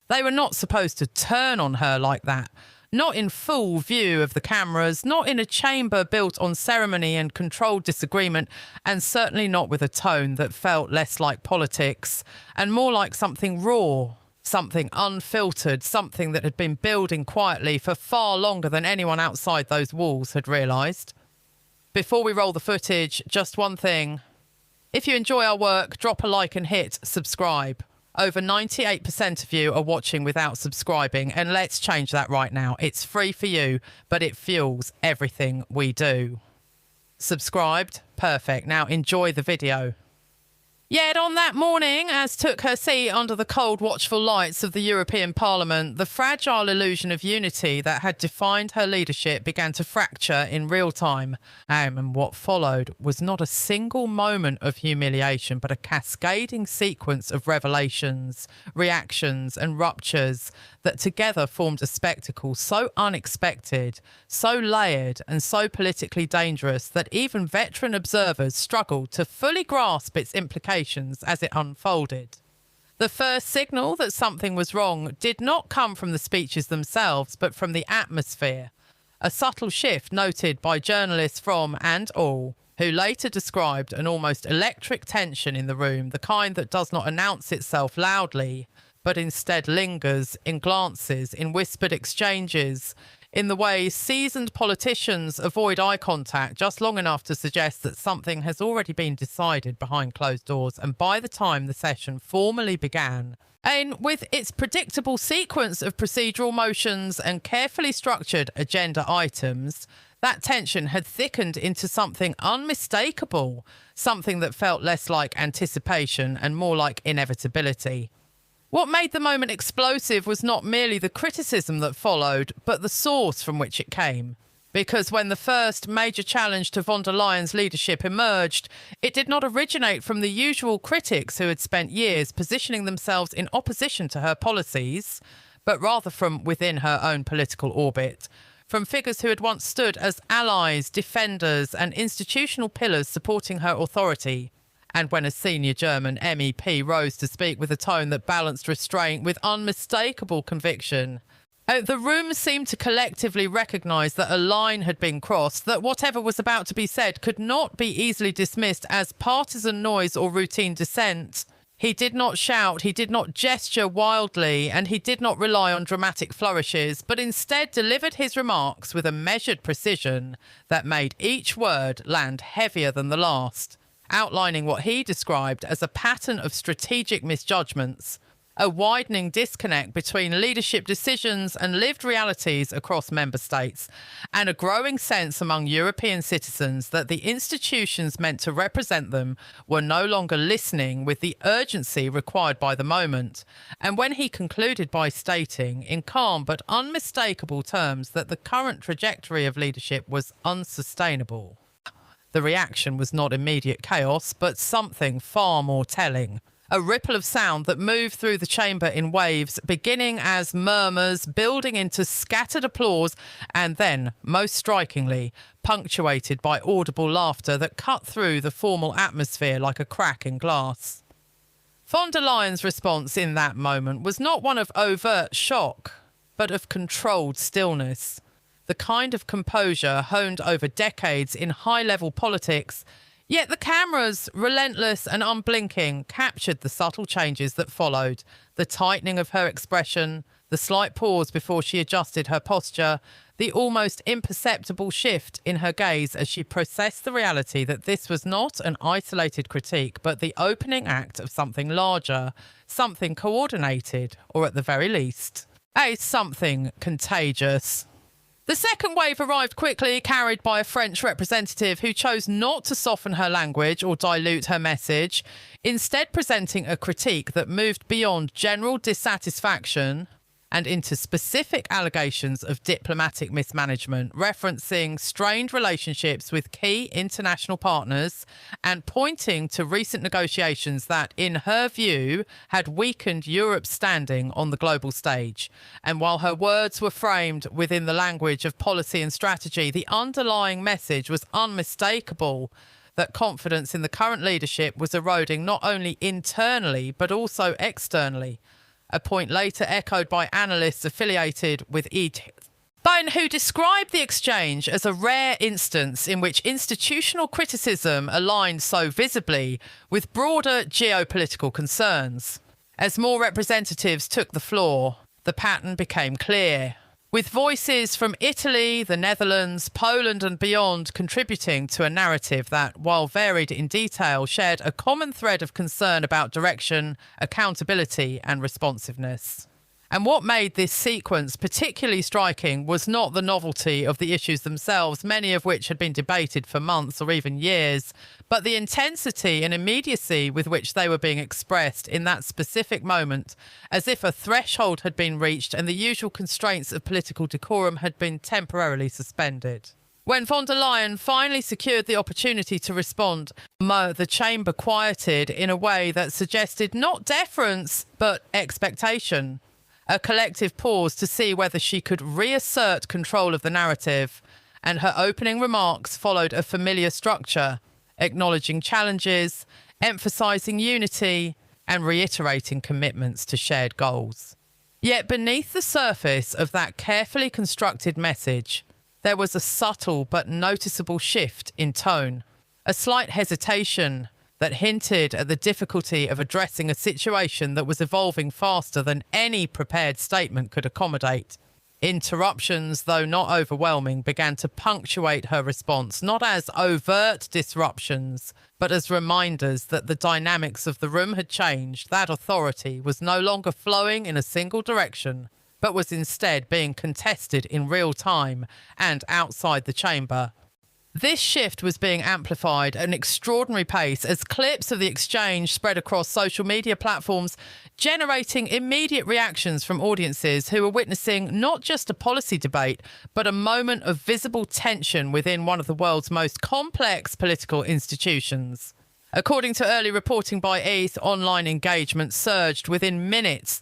They were not supposed to turn on her like that. Not in full view of the cameras, not in a chamber built on ceremony and controlled disagreement, and certainly not with a tone that felt less like politics and more like something raw, something unfiltered, something that had been building quietly for far longer than anyone outside those walls had realised. Before we roll the footage, just one thing. If you enjoy our work, drop a like and hit subscribe. Over 98% of you are watching without subscribing, and let's change that right now. It's free for you, but it fuels everything we do. Subscribed? Perfect. Now enjoy the video. Yet on that morning, as took her seat under the cold, watchful lights of the European Parliament, the fragile illusion of unity that had defined her leadership began to fracture in real time. And what followed was not a single moment of humiliation, but a cascading sequence of revelations, reactions and ruptures that together formed a spectacle so unexpected, so layered and so politically dangerous that even veteran observers struggled to fully grasp its implications as it unfolded. The first signal that something was wrong did not come from the speeches themselves, but from the atmosphere. A subtle shift noted by journalists from and all, who later described an almost electric tension in the room, the kind that does not announce itself loudly, but instead lingers in glances, in whispered exchanges, in the way seasoned politicians avoid eye contact just long enough to suggest that something has already been decided behind closed doors. And by the time the session formally began, and with its predictable sequence of procedural motions and carefully structured agenda items, that tension had thickened into something unmistakable, something that felt less like anticipation and more like inevitability. What made the moment explosive was not merely the criticism that followed, but the source from which it came. Because when the first major challenge to von der Leyen's leadership emerged, it did not originate from the usual critics who had spent years positioning themselves in opposition to her policies, but rather from within her own political orbit, from figures who had once stood as allies, defenders, and institutional pillars supporting her authority. And when a senior German MEP rose to speak with a tone that balanced restraint with unmistakable conviction, the room seemed to collectively recognise that a line had been crossed, that whatever was about to be said could not be easily dismissed as partisan noise or routine dissent. He did not shout, he did not gesture wildly, and he did not rely on dramatic flourishes, but instead delivered his remarks with a measured precision that made each word land heavier than the last, outlining what he described as a pattern of strategic misjudgments, a widening disconnect between leadership decisions and lived realities across member states, and a growing sense among European citizens that the institutions meant to represent them were no longer listening with the urgency required by the moment. And when he concluded by stating, in calm but unmistakable terms, that the current trajectory of leadership was unsustainable, the reaction was not immediate chaos, but something far more telling. A ripple of sound that moved through the chamber in waves, beginning as murmurs, building into scattered applause, and then, most strikingly, punctuated by audible laughter that cut through the formal atmosphere like a crack in glass. Von der Leyen's response in that moment was not one of overt shock, but of controlled stillness. The kind of composure honed over decades in high-level politics, yet the cameras, relentless and unblinking, captured the subtle changes that followed, the tightening of her expression, the slight pause before she adjusted her posture, the almost imperceptible shift in her gaze as she processed the reality that this was not an isolated critique, but the opening act of something larger, something coordinated, or at the very least, something contagious. The second wave arrived quickly, carried by a French representative who chose not to soften her language or dilute her message, instead presenting a critique that moved beyond general dissatisfaction and into specific allegations of diplomatic mismanagement, referencing strained relationships with key international partners and pointing to recent negotiations that, in her view, had weakened Europe's standing on the global stage. And while her words were framed within the language of policy and strategy, the underlying message was unmistakable: that confidence in the current leadership was eroding not only internally but also externally. a point later echoed by analysts affiliated with Biden, who described the exchange as a rare instance in which institutional criticism aligned so visibly with broader geopolitical concerns. As more representatives took the floor, the pattern became clear, with voices from Italy, the Netherlands, Poland and beyond contributing to a narrative that, while varied in detail, shared a common thread of concern about direction, accountability and responsiveness. And what made this sequence particularly striking was not the novelty of the issues themselves, many of which had been debated for months or even years, but the intensity and immediacy with which they were being expressed in that specific moment, as if a threshold had been reached and the usual constraints of political decorum had been temporarily suspended. When von der Leyen finally secured the opportunity to respond, the chamber quieted in a way that suggested not deference, but expectation. A collective pause to see whether she could reassert control of the narrative, and her opening remarks followed a familiar structure, acknowledging challenges, emphasising unity, and reiterating commitments to shared goals. Yet beneath the surface of that carefully constructed message, there was a subtle but noticeable shift in tone, a slight hesitation that hinted at the difficulty of addressing a situation that was evolving faster than any prepared statement could accommodate. Interruptions, though not overwhelming, began to punctuate her response, not as overt disruptions, but as reminders that the dynamics of the room had changed, that authority was no longer flowing in a single direction, but was instead being contested in real time and outside the chamber. This shift was being amplified at an extraordinary pace as clips of the exchange spread across social media platforms, generating immediate reactions from audiences who were witnessing not just a policy debate, but a moment of visible tension within one of the world's most complex political institutions. According to early reporting by ETH, online engagement surged within minutes,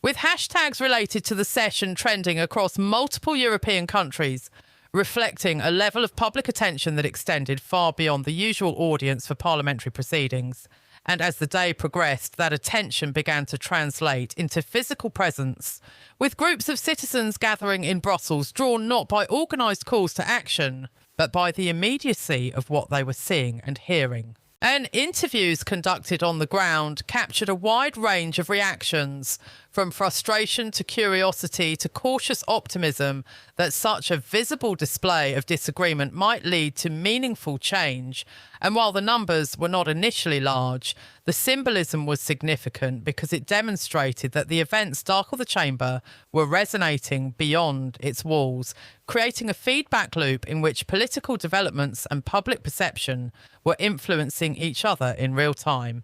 with hashtags related to the session trending across multiple European countries, reflecting a level of public attention that extended far beyond the usual audience for parliamentary proceedings. And as the day progressed, that attention began to translate into physical presence, with groups of citizens gathering in Brussels drawn not by organised calls to action, but by the immediacy of what they were seeing and hearing. And interviews conducted on the ground captured a wide range of reactions, from frustration to curiosity to cautious optimism that such a visible display of disagreement might lead to meaningful change. And while the numbers were not initially large, the symbolism was significant because it demonstrated that the events dark the chamber were resonating beyond its walls, creating a feedback loop in which political developments and public perception were influencing each other in real time.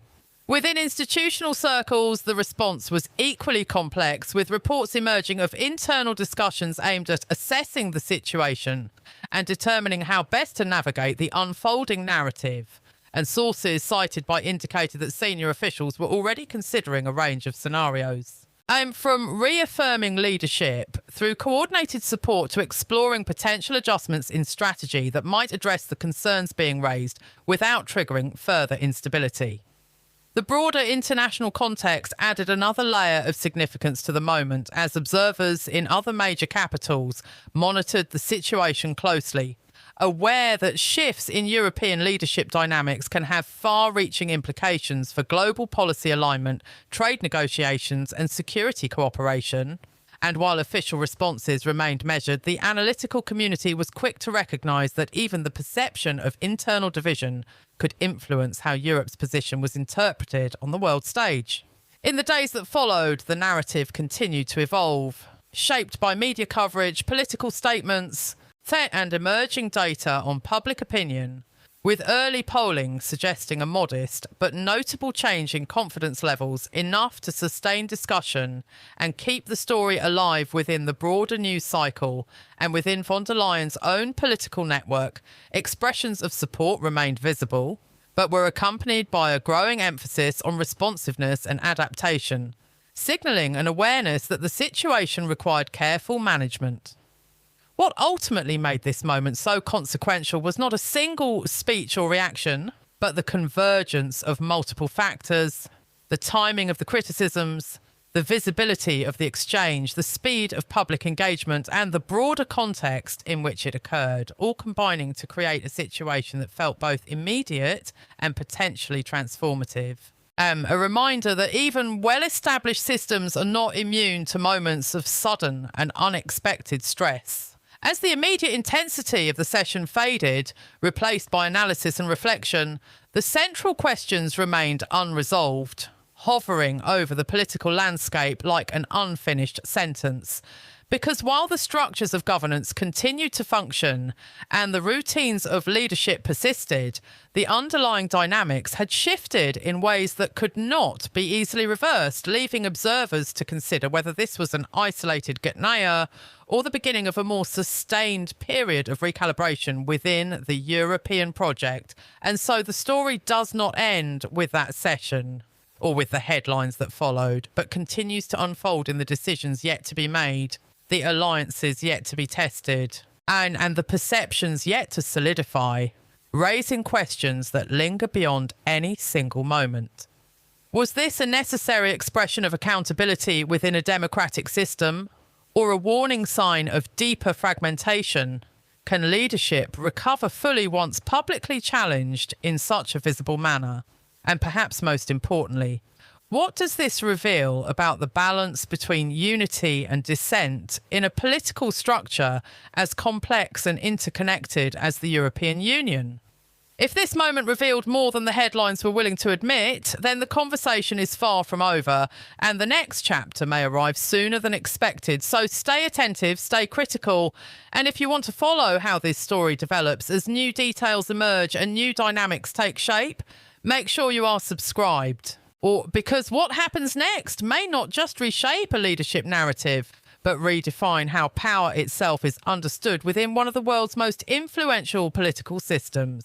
Within institutional circles, the response was equally complex, with reports emerging of internal discussions aimed at assessing the situation and determining how best to navigate the unfolding narrative. And sources cited by indicated that senior officials were already considering a range of scenarios. From reaffirming leadership through coordinated support to exploring potential adjustments in strategy that might address the concerns being raised without triggering further instability. The broader international context added another layer of significance to the moment as observers in other major capitals monitored the situation closely, aware that shifts in European leadership dynamics can have far-reaching implications for global policy alignment, trade negotiations and security cooperation. And while official responses remained measured, the analytical community was quick to recognise that even the perception of internal division could influence how Europe's position was interpreted on the world stage. In the days that followed, the narrative continued to evolve, shaped by media coverage, political statements, and emerging data on public opinion, with early polling suggesting a modest but notable change in confidence levels, enough to sustain discussion and keep the story alive within the broader news cycle. And within von der Leyen's own political network, expressions of support remained visible, but were accompanied by a growing emphasis on responsiveness and adaptation, signalling an awareness that the situation required careful management. What ultimately made this moment so consequential was not a single speech or reaction, but the convergence of multiple factors, the timing of the criticisms, The visibility of the exchange, the speed of public engagement, and the broader context in which it occurred, all combining to create a situation that felt both immediate and potentially transformative. A reminder that even well-established systems are not immune to moments of sudden and unexpected stress. As the immediate intensity of the session faded, replaced by analysis and reflection, the central questions remained unresolved, hovering over the political landscape like an unfinished sentence. Because while the structures of governance continued to function and the routines of leadership persisted, the underlying dynamics had shifted in ways that could not be easily reversed, leaving observers to consider whether this was an isolated getnaya or the beginning of a more sustained period of recalibration within the European project. And so the story does not end with that session or with the headlines that followed, but continues to unfold in the decisions yet to be made, the alliances yet to be tested, and the perceptions yet to solidify, raising questions that linger beyond any single moment. Was this a necessary expression of accountability within a democratic system, or a warning sign of deeper fragmentation? Can leadership recover fully once publicly challenged in such a visible manner? And perhaps most importantly, what does this reveal about the balance between unity and dissent in a political structure as complex and interconnected as the European Union? If this moment revealed more than the headlines were willing to admit, then the conversation is far from over, and the next chapter may arrive sooner than expected. So stay attentive, stay critical, and if you want to follow how this story develops as new details emerge and new dynamics take shape, make sure you are subscribed. Because what happens next may not just reshape a leadership narrative, but redefine how power itself is understood within one of the world's most influential political systems.